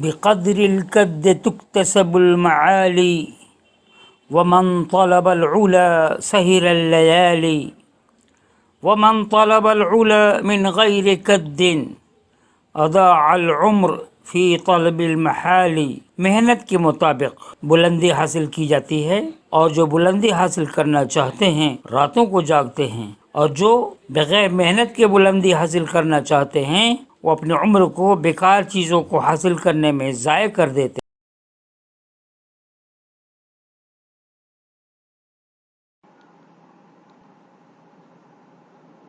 بقدر الكد تكتسب المعالي ومن طلب العلا سهر الليالي ومن طلب العلا من غير كد اضاع العمر فی طلب المحال۔ محنت کے مطابق بلندی حاصل کی جاتی ہے، اور جو بلندی حاصل کرنا چاہتے ہیں راتوں کو جاگتے ہیں، اور جو بغیر محنت کے بلندی حاصل کرنا چاہتے ہیں وہ اپنی عمر کو بیکار چیزوں کو حاصل کرنے میں ضائع کر دیتے ہیں۔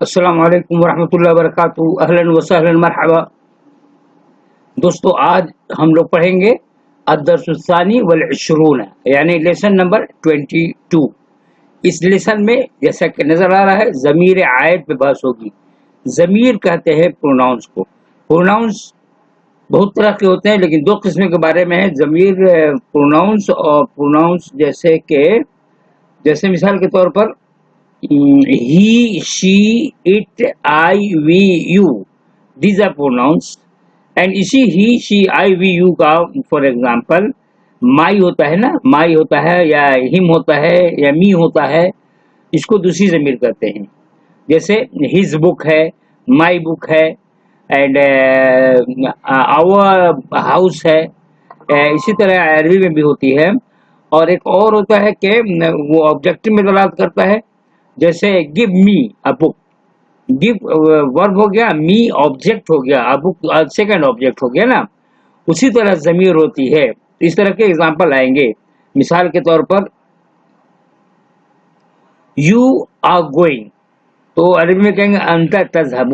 السلام علیکم ورحمۃ اللہ وبرکاتہ، اہلا وسہلا مرحبا۔ دوستو، آج ہم لوگ پڑھیں گے الدرس الثانی والعشرون، یعنی لیسن نمبر 22۔ اس لیسن میں جیسا کہ نظر آ رہا ہے ضمیر عائد پہ بحث ہوگی۔ ضمیر کہتے ہیں پروناؤنس کو۔ پروناؤنس بہت طرح کے ہوتے ہیں، لیکن دو قسم کے بارے میں ہے، ضمیر پروناؤنس اور پروناؤنس جیسے مثال کے طور پر he, she, it, I, we, you. These are pronouns. And اسی he, she, I, we, you کا فار ایگزامپل my ہوتا ہے نا، my ہوتا ہے یا him ہوتا ہے یا me ہوتا ہے، اس کو دوسری ضمیر کرتے ہیں۔ جیسے his book ہے، my book ہے، اینڈ our house ہے۔ اسی طرح عربی میں بھی ہوتی ہے۔ اور ایک اور ہوتا ہے کہ وہ آبجیکٹ میں دلالت کرتا ہے، جیسے give me a book، give ورب ہو گیا، me آبجیکٹ ہو گیا، a book سیکنڈ آبجیکٹ ہو گیا نا۔ اسی طرح ضمیر ہوتی ہے۔ اس طرح کے اگزامپل آئیں گے، مثال کے طور پر you are going، تو عربی میں کہیں گے انت تذهب،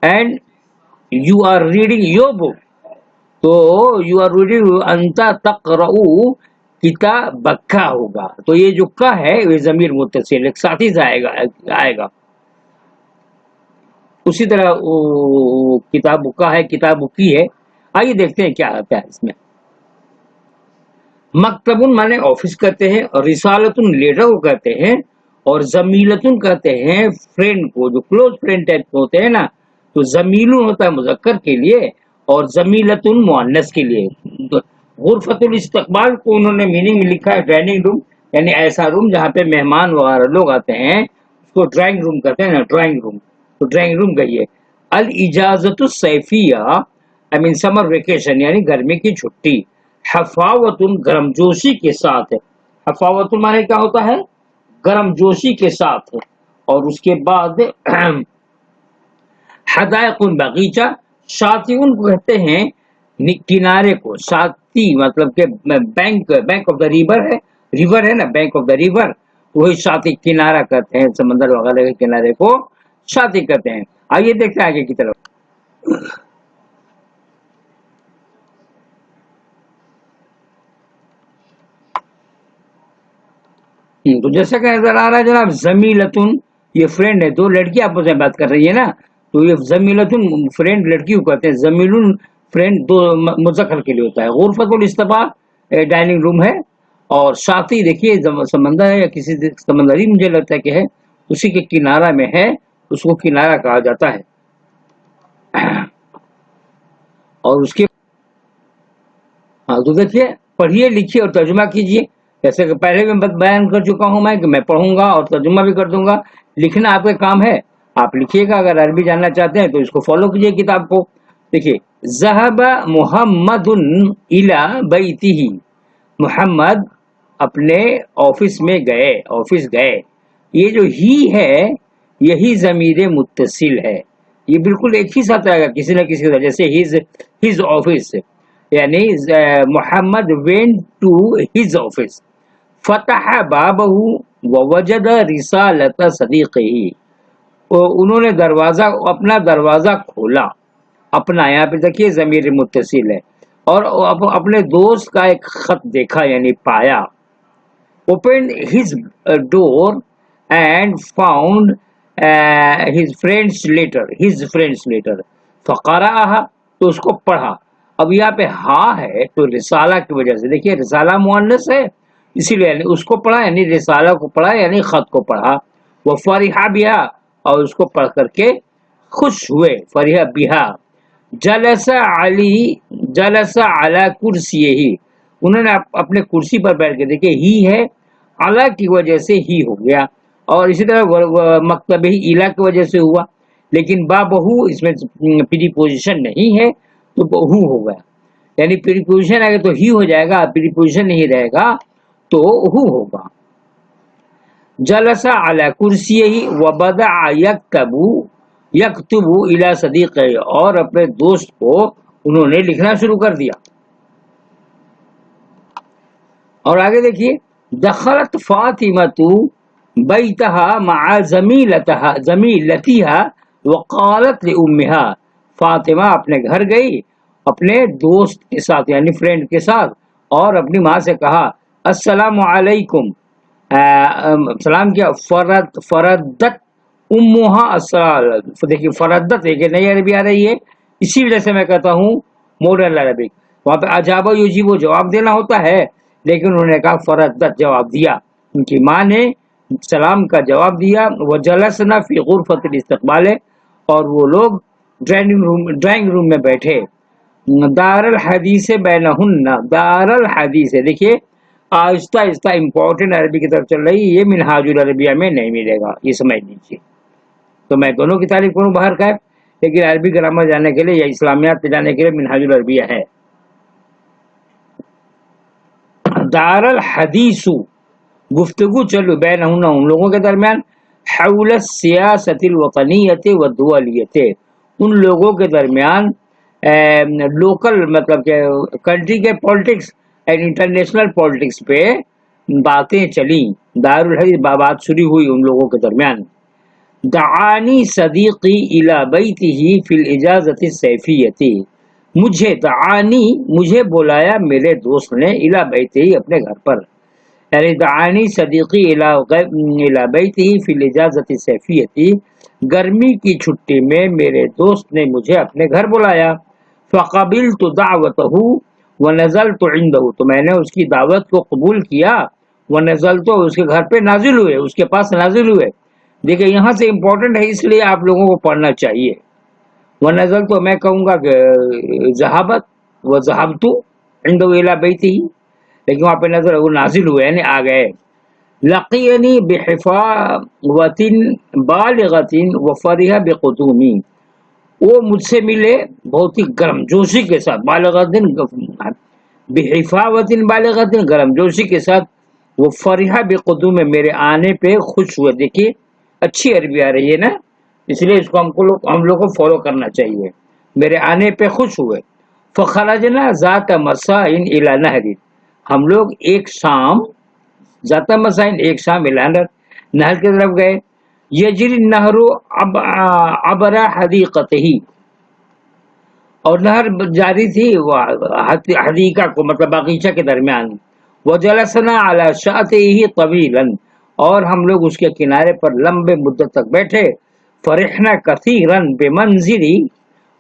and you are reading your book، تو you are reading انت تقرأ کتابک ہوگا۔ تو یہ جو کا ہے یہ ضمیر متصل ایک ساتھ ہی آئے گا۔ اسی طرح کتاب کا ہے، کتاب کی ہے۔ آئیے دیکھتے ہیں کیا آتا ہے اس میں۔ مکتبن مانے آفس کہتے ہیں، اور رسالتن لیٹر کو کہتے ہیں، اور زمیلتن کہتے ہیں فرینڈ کو، جو کلوز فرینڈ ٹائپ ہوتے ہیں نا۔ تو زمیلن ہوتا ہے مذکر کے لیے، اور زمیلتن مؤنث کے لیے۔ غرفت الاستقبال کو انہوں نے میننگ میں لکھا ہے ڈائننگ روم، یعنی ایسا روم جہاں پہ مہمان وغیرہ لوگ آتے ہیں، اس کو ڈرائنگ روم کہتے ہیں نا، ڈرائنگ روم۔ تو ڈرائنگ روم کہیے۔ الاجازت الصیفیہ سمر ویکیشن، یعنی گرمی کی چھٹی۔ حفاوتن گرمجوشی کے ساتھ ہے۔ حفاوتن مانے کیا ہوتا ہے؟ گرمجوشی کے ساتھ ہے۔ اور اس کے بعد حدائق باغیچہ، شاطئون کو کہتے ہیں کنارے کو، شاطی مطلب کہ بینک آف دا ریور ہے نا، بینک آف دا ریور، وہی شاطئ کنارہ کہتے ہیں، سمندر وغیرہ کے کنارے کو شاطئ کہتے ہیں۔ آئیے دیکھتے ہیں آگے کی طرف۔ تو جیسا کہ نظر آ رہا ہے جناب، زمیلتن یہ فرینڈ ہے، دو لڑکی آپس میں بات کر رہی ہے نا، تو یہ زمیلتن فرینڈ لڑکی کو کہتے ہیں، زمیلن فرینڈ دو مذکر کے لیے ہوتا ہے۔ غرفت الاستقبال ڈائننگ روم ہے، اور شاطئ دیکھیے سمندر ہے یا کسی سمندری مجھے لگتا ہے کہ ہے، اسی کے کنارہ میں ہے، اس کو کنارہ کہا جاتا ہے۔ اور اس کے تو دیکھیے، پڑھیے لکھیے اور ترجمہ کیجیے، جیسے کہ پہلے بھی بیان کر چکا ہوں میں کہ میں پڑھوں گا اور ترجمہ بھی کر دوں گا۔ لکھنا آپ کا کام ہے، آپ لکھیے گا۔ اگر عربی جاننا چاہتے ہیں تو اس کو فالو کیجیے کتاب کو۔ دیکھیے، ذهب محمد الى بیتہ، محمد اپنے آفس میں گئے، آفس گئے۔ یہ جو ہی ہے یہی ضمیر متصل ہے، یہ بالکل ایک ہی ساتھ آئے گا کسی نہ کسی طرح، جیسے his office، یعنی محمد went to his office۔ فتح بابہ ووجد رسالت صدیقہ، انہوں نے اپنا دروازہ کھولا، اپنا یہاں پہ دیکھیے ضمیر متصل ہے، اور اپنے دوست کا ایک خط دیکھا یعنی پایا۔ opened his door and found his friend's letter، فقرأها، تو اس کو پڑھا۔ اب یہاں پہ ہاں ہے تو رسالہ کی وجہ سے، دیکھیے رسالہ مؤنث ہے، اسی لیے یعنی اس کو پڑھا، یعنی رسالہ کو پڑھا، یعنی خط کو پڑھا۔ وہ فرح بہا، اور اس کو پڑھ کر کے خوش ہوئے، فرح بہا۔ جلس علی جلس علی کرسی ہی، انہوں نے اپنے کرسی پر بیٹھ کے، دیکھیں ہی ہے اعلیٰ کی وجہ سے ہی ہو گیا، اور اسی طرح مکتب ہی الا کی وجہ سے ہوا، لیکن با بہو اس میں پری پوزیشن نہیں ہے تو بہو ہو گیا، یعنی پری پوزیشن آئے گا تو ہی ہو جائے گا، پری پوزیشن نہیں رہے گا تو ہو ہوگا۔ جلس علی کرسی ہی وبدأ یکتب الی صدیقہ، اور اپنے دوست کو انہوں نے لکھنا شروع کر دیا۔ اور آگے دیکھیے، دخلت فاطمۃ بیتہا مع زمیلتہا وقالت لامہا، فاطمہ اپنے گھر گئی اپنے دوست کے ساتھ یعنی فرینڈ کے ساتھ، اور اپنی ماں سے کہا السلام علیکم، سلام کیا، فردت امہا السلام، دیکھیے فردت ایک نئی عربی آ رہی ہے، اسی وجہ سے میں کہتا ہوں ماڈرن عربک، وہاں پہ اجابہ یجیبو جواب دینا ہوتا ہے، لیکن انہوں نے کہا فردت جواب دیا، ان کی ماں نے سلام کا جواب دیا۔ وجلسنا فی غرفۃ الاستقبال، اور وہ لوگ ڈرائنگ روم میں بیٹھے۔ دار الحدیث بینہن، دار الحدیث، دیکھیے آہستہ آہستہ امپورٹنٹ عربی کی طرف چل رہی ہے، یہ منہاج العربیہ میں نہیں ملے گا، یہ سمجھ لیجیے۔ تو میں دونوں کی تعریف کروں باہر کا ہے، لیکن عربی گرامر جاننے کے لیے یا اسلامیات پہ جانے کے لیے منہاج العربیہ ہے۔ دار الحدیث، گفتگو چلو بینہن، ان لوگوں کے درمیان، حول السیاست الوطنیت والدولیت، ان لوگوں کے درمیان لوکل مطلب کہ کنٹری کے پالیٹکس اینڈ انٹرنیشنل پالیٹکس پہ باتیں چلیں، دار الحدیث بات شروع ہوئی ان لوگوں کے درمیان۔ دعانی صدیقی الی بیتہ فی الاجازۃ الصیفیۃ، دعانی مجھے بلایا میرے دوست نے، الی بیتہ اپنے گھر پر، یعنی دعانی صدیقی الی بیتہ فی الاجازۃ الصیفیۃ، گرمی کی چھٹی میں میرے دوست نے مجھے اپنے گھر بلایا۔ فقبلت دعوتہ ونزلت عنده، تو میں نے اس کی دعوت کو قبول کیا، ونزلت، اس کے گھر پہ نازل ہوئے، اس کے پاس نازل ہوئے۔ دیکھیں یہاں سے امپورٹنٹ ہے، اس لیے آپ لوگوں کو پڑھنا چاہیے۔ ونزلت میں کہوں گا کہ ذہبت وذهبت عنده الى بیتہ، لیکن وہاں پہ نظر وہ نازل ہوئے یعنی آ گئے۔ لقینی بحفاوۃ بالغۃ وفرح بقدومی، وہ مجھ سے ملے بہت ہی گرم جوشی کے ساتھ، بالغۃ بحفاوۃ بالغۃ، گرم جوشی کے ساتھ، وہ فرح بقدوم، میرے آنے پہ خوش ہوئے۔ دیکھیے اچھی عربی آ رہی ہے نا، اس لیے اس کو ہم لوگ کو فالو کرنا چاہیے، میرے آنے پہ خوش ہوئے۔ فخرجنا ذات مساء الی نہر، ہم لوگ ایک شام، ذات مساء ایک شام الی نہر کی طرف گئے۔ یجری النہر عبر حدیقتہ، اور نہر جاری تھی وہ حدیقہ کو مطلب باغیچہ کے درمیان۔ وجلسنا علی شاطئہ طویلا، اور ہم لوگ اس کے کنارے پر لمبے مدت تک بیٹھے۔ فرحنا کثیرا بمنزلی،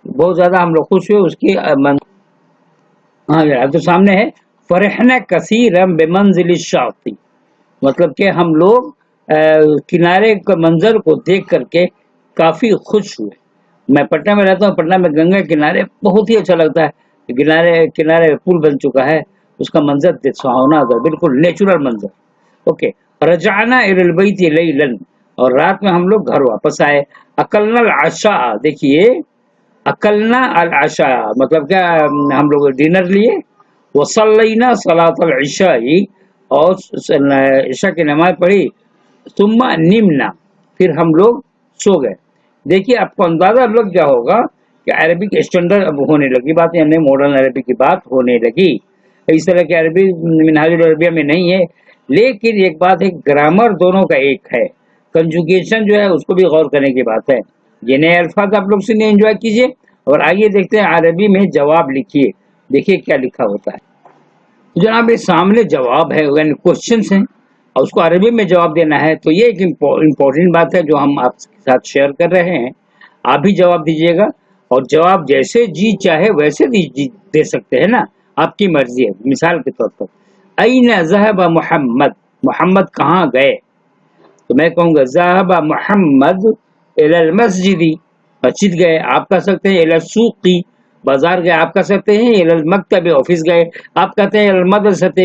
بہت زیادہ ہم لوگ خوش ہوئے اس کی ہاں تو سامنے ہے، فرحنا کثیرا بمنزل الشاطئ، مطلب کہ ہم لوگ کنارے کے منظر کو دیکھ کر کے کافی خوش ہوئے۔ میں پٹنہ میں رہتا ہوں، پٹنہ میں گنگا کنارے بہت ہی اچھا لگتا ہے، کنارے پل بن چکا ہے، اس کا منظر سہاونا ہوتا ہے، بالکل نیچرل منظر۔ اوکے، رجعنا الی البیت لیلا، اور رات میں ہم لوگ گھر واپس آئے۔ اکلنا العشاء، دیکھیے اکلنا العشاء مطلب کیا، ہم لوگ ڈنر لیے۔ وصلینا صلاۃ العشاء، اور عشاء کی نماز پڑھی۔ ثم نمنا، پھر ہم لوگ سو گئے۔ دیکھیے آپ کو اندازہ لگ گیا ہوگا کہ عربک اسٹینڈرڈ اب ہونے لگی بات، یعنی ماڈرن عربی کی بات ہونے لگی۔ اس طرح کی عربی منہاج العربیہ میں نہیں ہے، لیکن ایک بات ہے، گرامر دونوں کا ایک ہے، کنجوگیشن جو ہے اس کو بھی غور کرنے کی بات ہے۔ یہ نئے الفاظ آپ لوگ سنیں، انجوائے کیجئے، اور آئیے دیکھتے ہیں عربی میں جواب لکھیے، دیکھیے کیا لکھا ہوتا ہے۔ جناب یہ سامنے جواب ہے، یعنی کوشچنس ہیں، اور اس کو عربی میں جواب دینا ہے، تو یہ ایک امپورٹنٹ بات ہے جو ہم آپ کے ساتھ شیئر کر رہے ہیں۔ آپ بھی جواب دیجیے گا، اور جواب جیسے جی چاہے ویسے دے سکتے ہیں نا، آپ کی مرضی ہے۔ مثال کے طور پر این ذهب محمد، محمد کہاں گئے، تو میں کہوں گا ذهب محمد الی المسجد، مسجد گئے۔ آپ کہہ سکتے ہیں الی السوق، بازار گئے آپ کہہ سکتے ہیں المکتب، آفس گئے آپ کہتے ہیں المدرسۃ،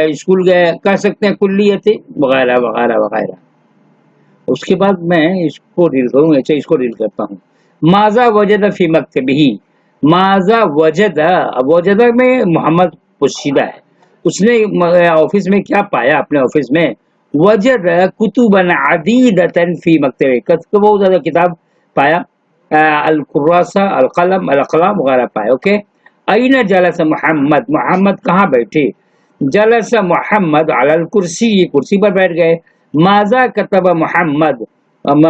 اسکول گئے کہہ سکتے ہیں کلیت وغیرہ وغیرہ وغیرہ۔ اس کے بعد میں اس کو ڈیل کروں، اچھا اس کو ڈیل کرتا ہوں۔ ماذا وجد فی مکتبہ، ماذا وجد، وجد میں محمد پوشیدہ ہے، اس نے آفس میں کیا پایا اپنے آفس میں؟ وجد کتبا عدیدۃ فی مکتبہ، بہت زیادہ کتاب پایا، الکراسہ القلم الاقلام وغیرہ پایا، اوکے۔ این جلس محمد، محمد کہاں بیٹھے؟ جلس محمد علی الکرسی، یہ کرسی پر بیٹھ گئے۔ ماذا کتب محمد،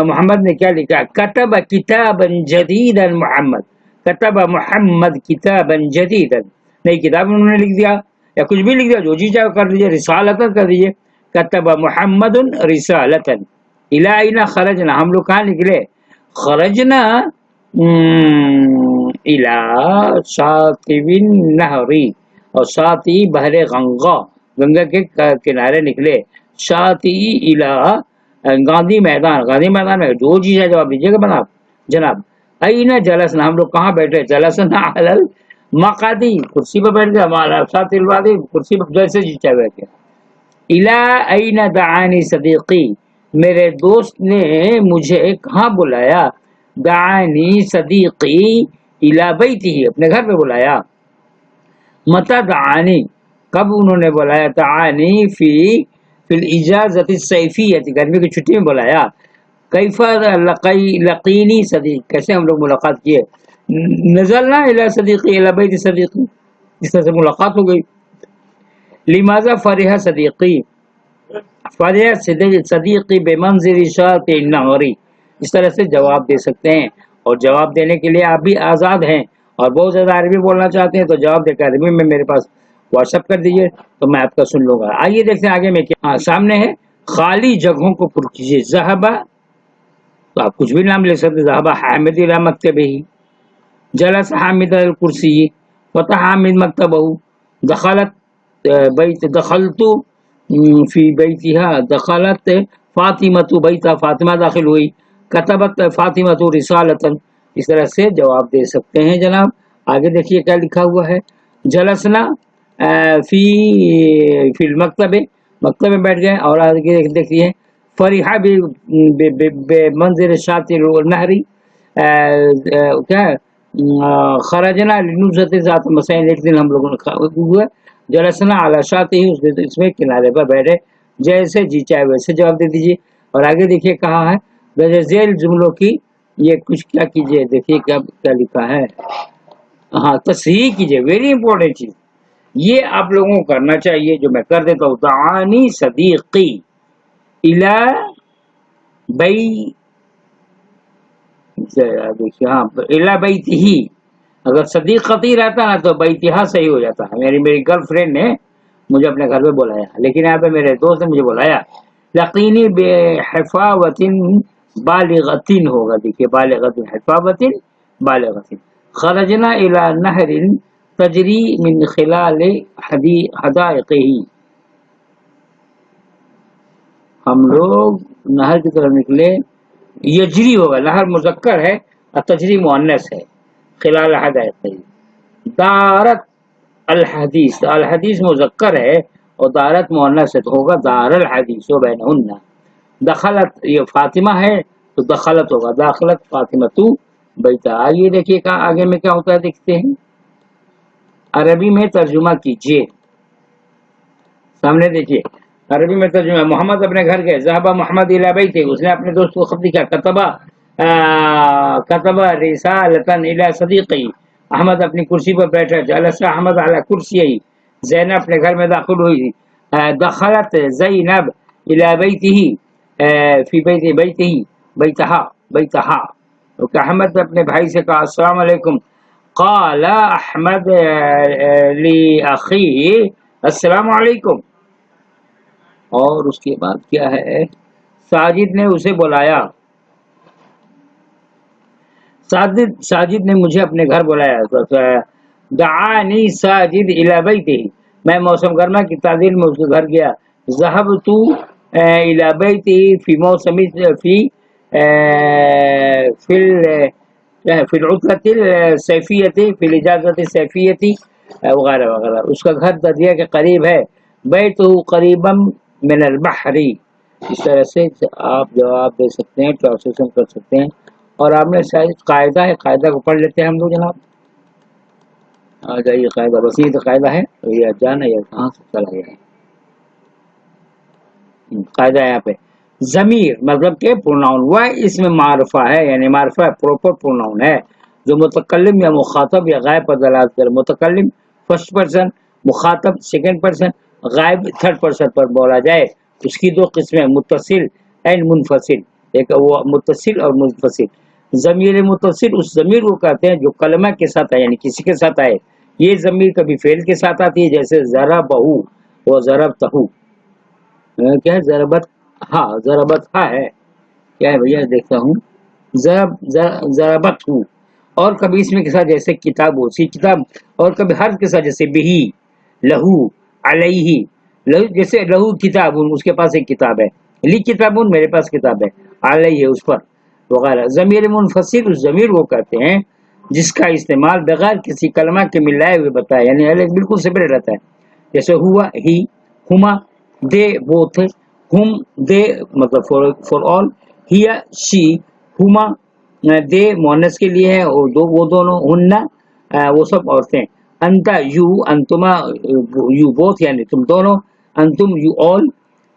محمد نے کیا لکھا؟ کتب کتابا جدیدا محمد، کتب محمد کتابا جدیدا، نئی کتاب انہوں نے لکھ دیا یا کچھ بھی لکھ دیا، جو جی چاہے کر دیجیے، رسالتا کر دیجیے، کتب محمد رسالتا۔ الی اینا خرجنا، ہم لوگ کہاں نکلے؟ خرجنا الی شاطئ النہر، اور شاطئ بحر گنگا، گنگا کے کنارے نکلے، شاطئ الی گاندھی میدان، گاندھی میدان میں جو چیز ہے جواب دیجیے گا جناب۔ این جلسنا، ہم لوگ کہاں بیٹھے؟ جلسنا علی المقعد، کرسی پہ بیٹھ گیا، ہمارا شاطئ الوادی، کرسی پہ جیسے جی چاہے بیٹھ گیا۔ الی این دعانی صدیقی، میرے دوست نے مجھے کہاں بلایا؟ دعانی صدیقی الی بیتہ، اپنے گھر پہ بلایا۔ متی دعانی، کب انہوں نے بلایا؟ دعانی فی الاجازۃ الصیفیہ، گرمی کی چھٹی میں بلایا۔ کیف لقینی صدیق، کیسے ہم لوگ ملاقات کیے؟ نزلنا الی صدیقی الی بیت صدیقی، اس طرح سے ملاقات ہو گئی۔ لماذا فرح صدیقی، فرح صدیقی بمنظر شاطئ النہر، اس طرح سے جواب دے سکتے ہیں، اور جواب دینے کے لیے آپ بھی آزاد ہیں، اور بہت زیادہ عربی بولنا چاہتے ہیں تو جواب دے کر عربی میں میرے پاس واٹس ایپ کر دیجیے تو میں آپ کا سن لوں گا۔ آئیے دیکھتے ہیں آگے میں کیا سامنے ہے، خالی جگہوں کو پر کیجیے۔ ذهب، تو آپ کچھ بھی نام لے سکتے، ذهب حامد الى مکتبہ، جلس حامد علی الکرسی، فتح حامد مکتبہ، دخلت بیت، دخلت فی بیتها، دخلت فاطمۃ بیتها، فاطمہ داخل ہوئی، کتبت فاطمۃ رسالۃ، اس طرح سے جواب دے سکتے ہیں جناب۔ آگے دیکھیے کیا لکھا ہوا ہے، جلسنا فی المکتب، مکتب میں بیٹھ گئے، اور آگے دیکھیے فرحہ بمنظر شاطئ النہر، کیا ہے، خرجنا لنزہۃ ذات مسائل، ایک دن ہم لوگوں نے جلسنا علی شاطئ، اس میں کنارے پر بیٹھے، جیسے جی چاہے ویسے جواب دے دیجیے۔ اور آگے دیکھیے کہا ہے درج ذیل جملوں کی یہ کچھ کیا کیجیے، دیکھیے کیا لکھا ہے، ہاں تصحیح کیجیے، ویری امپورٹنٹ چیز یہ آپ لوگوں کو کرنا چاہیے، جو میں کر دیتا ہوں۔ دعانی صدیقی الی دیکھیے ہاں الی بیتہ، اگر صدیقتی رہتا نا تو بیتہا صحیح ہو جاتا ہے، میری گرل فرینڈ نے مجھے اپنے گھر پہ بلایا، لیکن یہاں پہ میرے دوست نے مجھے بلایا۔ یقینی بحفاوۃ بالغۃ ہوگا، دیکھیے بالغۃ، حفاوۃ بالغۃ۔ خرجنا الی نہر تجری من خلال حدائقہ، ہم لوگ نہر کی طرف نکلے، یجری ہوگا، نہر مذکر ہے اور تجری مؤنث ہے، خلال حدائقہ۔ دارت الحدیث، الحدیث مذکر ہے اور دارت مؤنث ہے تو ہوگا دار الحدیث بینہن۔ دخلت یہ فاطمہ ہے تو دخلت ہوگا، داخلت فاطمۃ بیتہ۔ آئیے دیکھیے آگے میں کیا ہوتا ہے دیکھتے ہیں، عربی میں ترجمہ کیجیے، سامنے دیکھیے عربی میں ترجمہ۔ محمد اپنے گھر گئے، ذهب محمد الی بیتہ، اس نے اپنے دوست کو خط لکھا، کتب رسالۃ الی صدیقہ، احمد اپنی کرسی پر بیٹھا، جلس احمد علی کرسی، زینب اپنے گھر میں داخل ہوئی، دخلت زینب الی بیتہ فی بیتہا، تو احمد اپنے بھائی سے کہا السلام علیکم، قال احمد لاخیہ السلام علیکم، اور اس کے بعد کیا ہے، ساجد نے اسے بلایا، ساجد نے مجھے اپنے گھر بلایا، دعانی ساجد الی بیتہ، میں موسم گرما کی تعدیل میں اس کے گھر گیا، ذهبت الی بیتہ فی موسم فی کیا ہے، فی العطلۃ السیفیۃ، فی الاجازۃ السیفیۃ وغیرہ وغیرہ. اس کا گھر دریا کے قریب ہے. بیتہ قریبا من البحر. اس طرح سے آپ جواب دے سکتے ہیں، ٹرانسلیشن کر سکتے ہیں. اور آپ نے شاید قاعدہ ہے، قاعدہ کو پڑھ لیتے ہیں ہم لوگ جناب. آ جائیے قاعدہ، بس یہ تو قاعدہ ہے. یہ جانا یا کہاں سے چلا گیا ہے قاعدہ ہے یہاں پہ. ضمیر مطلب کہ پروناؤن، وہ اس میں معرفہ ہے، یعنی معرفہ پراپر پروناؤن ہے جو متکلم یا مخاطب یا غائب پر دلالت کرے. متکلم فرسٹ پرسن، مخاطب سیکنڈ پرسن، غائب تھرڈ پرسن پر بولا جائے. اس کی دو قسمیں، متصل اینڈ منفصل. ایک وہ متصل اور منفصل. ضمیر متصل اس ضمیر کو کہتے ہیں جو کلمہ کے ساتھ آئے، یعنی کسی کے ساتھ آئے. یہ ضمیر کبھی فعل کے ساتھ آتی ہے، جیسے ضربہ و ضربتہ. کیا ہے ضربت؟ ہاں ضربت ہاں ہے. کیا ہے بھیا دیکھتا ہوں. ضربت ہوں. اور کبھی اس میں کے ساتھ جیسے کتاب ہو سی کتاب. اور کبھی حرف کے ساتھ جیسے بہی، لہو، علیہ. لہو جیسے لہو کتاب، اس کے پاس ایک کتاب ہے. لی کتاب، میرے پاس کتاب ہے. علیہ اس پر وغیرہ. ضمیر منفصل اس ضمیر کو کہتے ہیں جس کا استعمال بغیر کسی کلمہ کے ملائے ہوئے بتایا، یعنی الگ بالکل سپریٹ رہتا ہے. جیسے ہوا، ہی، ہما، دے بوتھ، ہم دے مطلب فور آل، ہیا شی، ہما دے مونس کے لیے ہے اور دو وہ دونوں، ہننا وہ سب عورتیں. انتا یو، انتما یو بوتھ یعنی تم دونوں. انتم یو آل.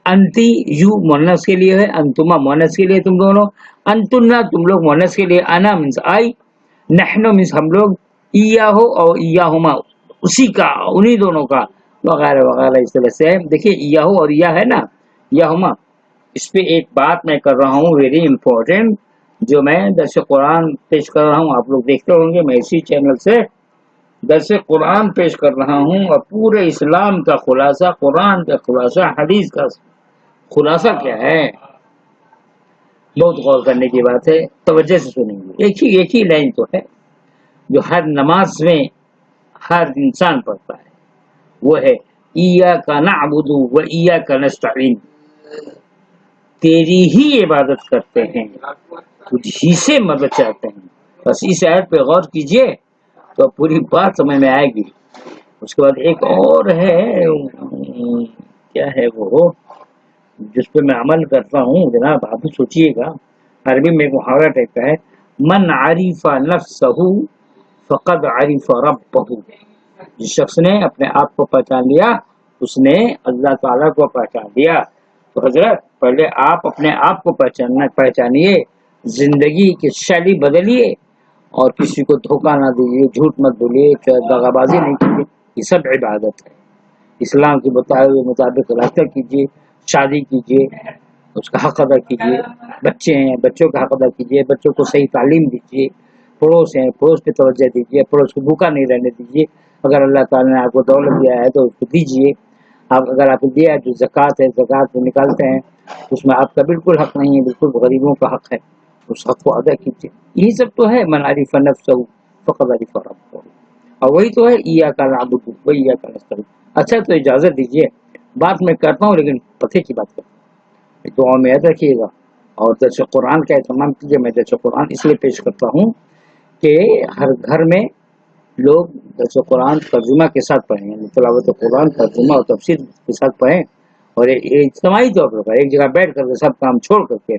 انتی یو مونس کے لیے ہے، انتما مونس کے لیے تم دونوں. انتنا تم لوگ مونس کے لیے. انا مینس آئی. نحنو مینس ہم لوگ. ایاہو اور ایاہما اسی کا، انہی دونوں کا وغیرہ وغیرہ. اس طرح سے دیکھیے یہو اور یہ ہے نا یہما. اس پہ ایک بات میں کر رہا ہوں ویری امپورٹنٹ، جو میں درس قرآن پیش کر رہا ہوں. آپ لوگ دیکھتے ہوں گے، میں اسی چینل سے درس قرآن پیش کر رہا ہوں. اور پورے اسلام کا خلاصہ، قرآن کا خلاصہ، حدیث کا خلاصہ کیا ہے، بہت غور کرنے کی بات ہے. توجہ سے سنیں گے. ایک ہی لائن تو ہے جو ہر نماز میں ہر انسان پڑھتا ہے، وہ ہے ایاک نعبد و ایاک نستعین. تیری ہی عبادت کرتے ہیں، تجھ ہی سے مدد چاہتے ہیں. بس اس آیت پہ غور کیجئے تو پوری بات سمجھ میں آئے گی. اس کے بعد ایک اور ہے، کیا ہے وہ، جس پہ میں عمل کرتا ہوں جناب. آپ بھی سوچیے گا، عربی میں ایک محاورہ ٹائپ کا ہے، من عرف نفسہ فقد عرف ربہ. جس شخص نے اپنے آپ کو پہچان لیا اس نے اللہ تعالیٰ کو پہچان لیا. تو حضرت پہلے آپ اپنے آپ کو پہچانیے، زندگی کی شیلی بدلیے، اور کسی کو دھوکہ نہ دیجیے، جھوٹ مت بولیے، دغا بازی نہیں کیجیے. یہ سب عبادت ہے. اسلام کے بتائے ہوئے مطابق رابطہ کیجیے، شادی کیجیے، اس کا حق ادا کیجیے. بچے ہیں، بچوں کا حق ادا کیجیے، بچوں کو صحیح تعلیم دیجیے. پڑوس ہیں، پڑوس پہ توجہ دیجیے، پڑوس کو بھوکا نہیں رہنے دیجیے. اگر اللہ تعالیٰ نے آپ کو دولت دیا ہے تو اس کو دیجیے. اگر آپ کو دیا ہے جو زکوٰۃ ہے، زکوٰۃ کو نکالتے ہیں، اس میں آپ کا بالکل حق نہیں ہے، بالکل غریبوں کا حق ہے. اس حق کو ادا کیجیے. یہی سب تو ہے من عرف نفسہ فقد عرف ربہ. اور وہی تو ہے ایاک نعبد و ایاک نستعین. اچھا تو اجازت دیجیے، بات میں کرتا ہوں لیکن پتے کی بات کرتا ہوں. دعا میں یاد رکھیے گا اور درس قرآن کا اہتمام کیجیے. میں درس قرآن اس لیے پیش کرتا ہوں کہ ہر گھر میں لوگ درس قرآن ترجمہ کے ساتھ پڑھیں، یعنی تلاوت قرآن ترجمہ اور تفسیر کے ساتھ پڑھیں. اور اجتماعی طور پر ایک جگہ بیٹھ کر کے سب کام چھوڑ کر کے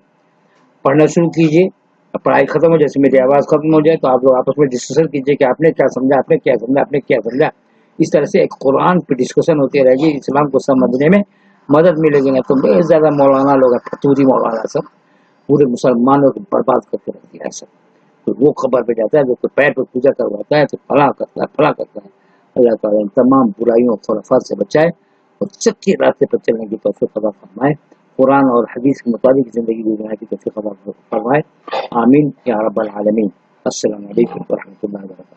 پڑھنا شروع کیجیے. پڑھائی ختم ہو جیسے میری آواز ختم ہو جائے تو آپ لوگ آپس میں ڈسکشن کیجیے کہ آپ نے کیا سمجھا، آپ نے کیا سمجھا، آپ نے کیا سمجھا. اس طرح سے ایک قرآن پہ ڈسکشن ہوتی رہے گی، اسلام کو سمجھنے میں مدد ملے گی. نا تو بہت زیادہ مولانا لوگ ہیں، فتوری مولانا سب پورے مسلمانوں کو برباد کرتے رہتی ہے. سب تو وہ خبر پہ جاتا ہے، جو تو پیر پہ پوجا کرواتا ہے تو فلاں کرتا ہے، فلاں کرتا ہے. اللہ تعالیٰ تمام برائیوں اور خرافات سے بچائے اور سچے راستے پر چلنے کی توفیق عطا فرمائے. قرآن اور حدیث کے مطابق زندگی گزارنے کی توفیق عطا فرمائے. آمین یا رب العالمین. السلام علیکم ورحمۃ اللہ وبرکاتہ.